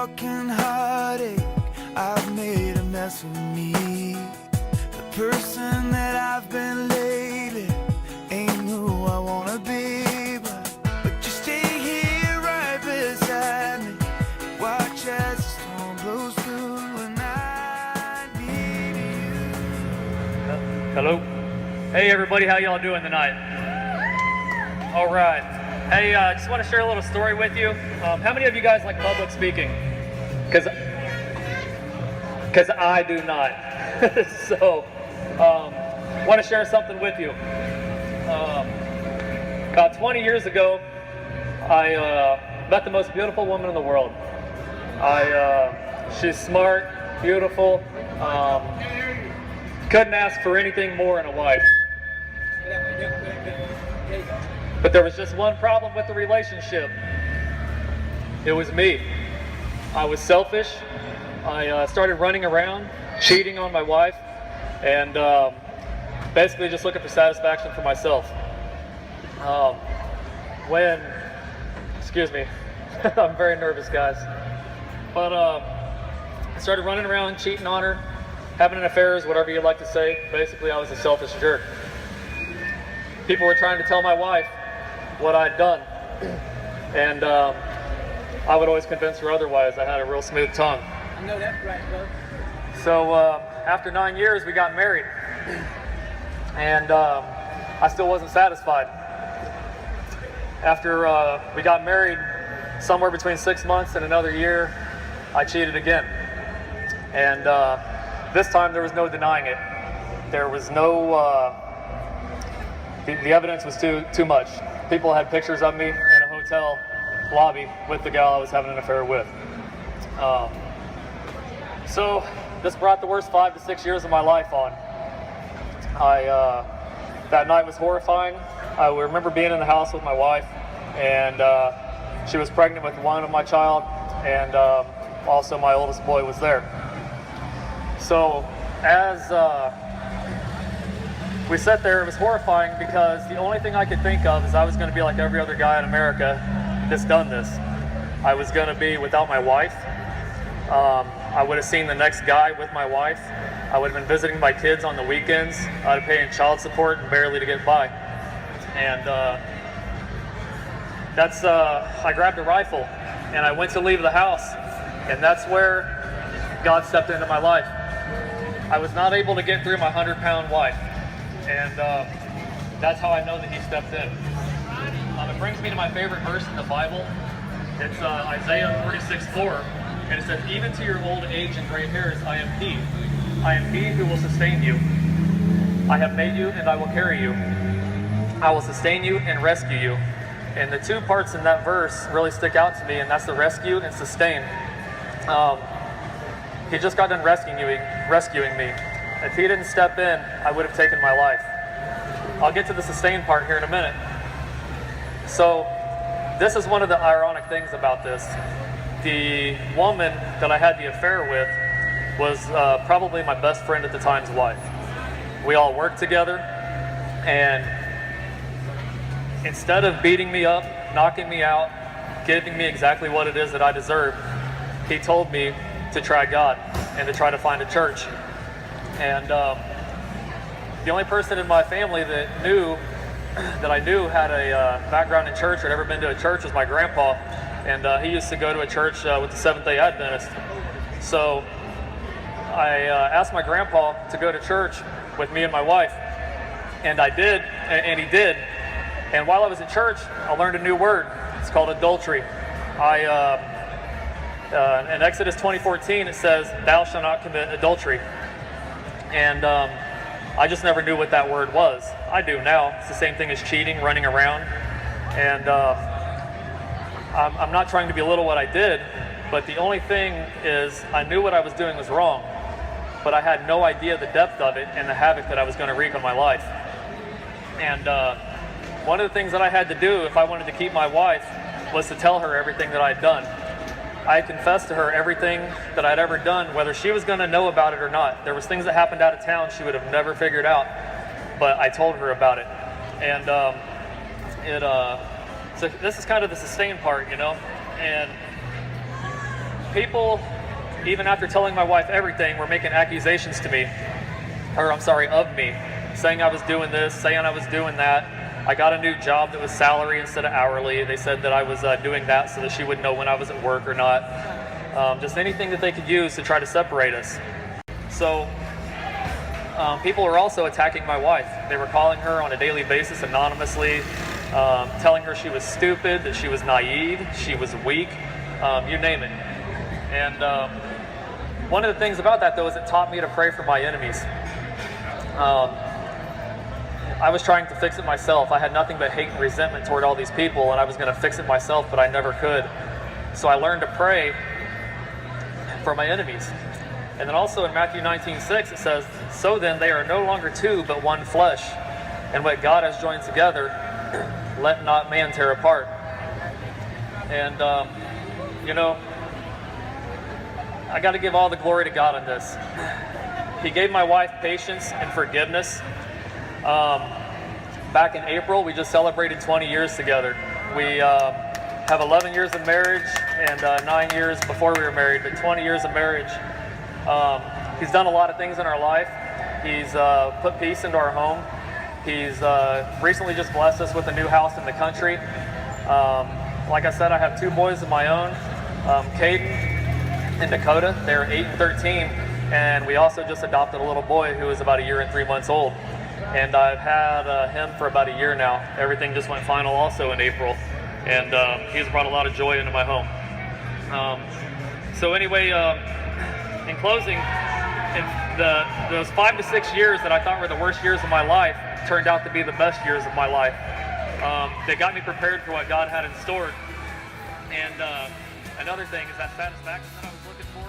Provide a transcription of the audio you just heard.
walking heartache. I've made a mess of me. The person that I've been lately ain't who I wanna be. But you stay here right beside me. Watch as the storm blows through and I need you. Hello. Hey everybody, how y'all doing tonight? All right. Hey, I just want to share a little story with you. How many of you guys like public speaking? Because I do not. So, want to share something with you. About 20 years ago, I met the most beautiful woman in the world. She's smart, beautiful. Couldn't ask for anything more in a wife. But there was just one problem with the relationship. It was me. I was selfish. I started running around, cheating on my wife, and basically just looking for satisfaction for myself. Excuse me, I'm very nervous, guys. But I started running around, cheating on her, having affairs, whatever you'd like to say. Basically, I was a selfish jerk. People were trying to tell my wife what I'd done, and I would always convince her otherwise. I had a real smooth tongue. I know that's right, bro. So after 9 years, we got married, and I still wasn't satisfied. After we got married, somewhere between 6 months and another year, I cheated again. And this time there was no denying it. There was no, the evidence was too much. People had pictures of me in a hotel lobby with the gal I was having an affair with. So this brought the worst 5 to 6 years of my life on. That night was horrifying. I remember being in the house with my wife, and she was pregnant with one of my child, and also my oldest boy was there. So as we sat there, it was horrifying because the only thing I could think of is I was going to be like every other guy in America that's done this. I was going to be without my wife. I would have seen the next guy with my wife. I would have been visiting my kids on the weekends. I'd have paying child support and barely to get by. And I grabbed a rifle and I went to leave the house, and that's where God stepped into my life. I was not able to get through my 100-pound wife, and that's how I know that He stepped in. It brings me to my favorite verse in the Bible. It's Isaiah 46:4, and it says, "Even to your old age and gray hairs, I am He. I am He who will sustain you. I have made you, and I will carry you. I will sustain you and rescue you." And the two parts in that verse really stick out to me, and that's the rescue and sustain. He just got done rescuing me. If He didn't step in, I would have taken my life. I'll get to the sustain part here in a minute. So this is one of the ironic things about this. The woman that I had the affair with was probably my best friend at the time's wife. We all worked together, and instead of beating me up, knocking me out, giving me exactly what it is that I deserved, He told me to try God and to try to find a church. And the only person in my family that I knew had a background in church or had ever been to a church was my grandpa, and he used to go to a church with the Seventh-day Adventists. So I asked my grandpa to go to church with me and my wife, and I did, and he did. And while I was in church, I learned a new word. It's called adultery. In Exodus 20:14, it says, "Thou shalt not commit adultery." And I just never knew what that word was. I do now. It's the same thing as cheating, running around. And I'm not trying to belittle what I did, but the only thing is I knew what I was doing was wrong, but I had no idea the depth of it and the havoc that I was going to wreak on my life. And one of the things that I had to do if I wanted to keep my wife was to tell her everything that I had done. I confessed to her everything that I'd ever done, whether she was going to know about it or not. There was things that happened out of town she would have never figured out, but I told her about it. And so this is kind of the sustain part, you know. And people, even after telling my wife everything, were making accusations to me, of me, saying I was doing this, saying I was doing that. I got a new job that was salary instead of hourly. They said that I was doing that so that she would know when I was at work or not. Just anything that they could use to try to separate us. So people were also attacking my wife. They were calling her on a daily basis anonymously, telling her she was stupid, that she was naive, she was weak, you name it. And one of the things about that, though, is it taught me to pray for my enemies. I was trying to fix it myself. I had nothing but hate and resentment toward all these people, and I was going to fix it myself, but I never could. So I learned to pray for my enemies. And then also in Matthew 19:6, it says, "So then they are no longer two, but one flesh. And what God has joined together, let not man tear apart." And, I got to give all the glory to God on this. He gave my wife patience and forgiveness. Back in April, we just celebrated 20 years together. We have 11 years of marriage and 9 years before we were married, but 20 years of marriage. He's done a lot of things in our life. He's put peace into our home. He's recently just blessed us with a new house in the country. Like I said, I have two boys of my own, Caden and Dakota. They're 8 and 13, and we also just adopted a little boy who is about 1 year and 3 months old. And I've had him for about 1 year now. Everything just went final also in April, and he's brought a lot of joy into my home. So anyway, in closing, those 5 to 6 years that I thought were the worst years of my life turned out to be the best years of my life. They got me prepared for what God had in store. And another thing is that satisfaction that I was looking for.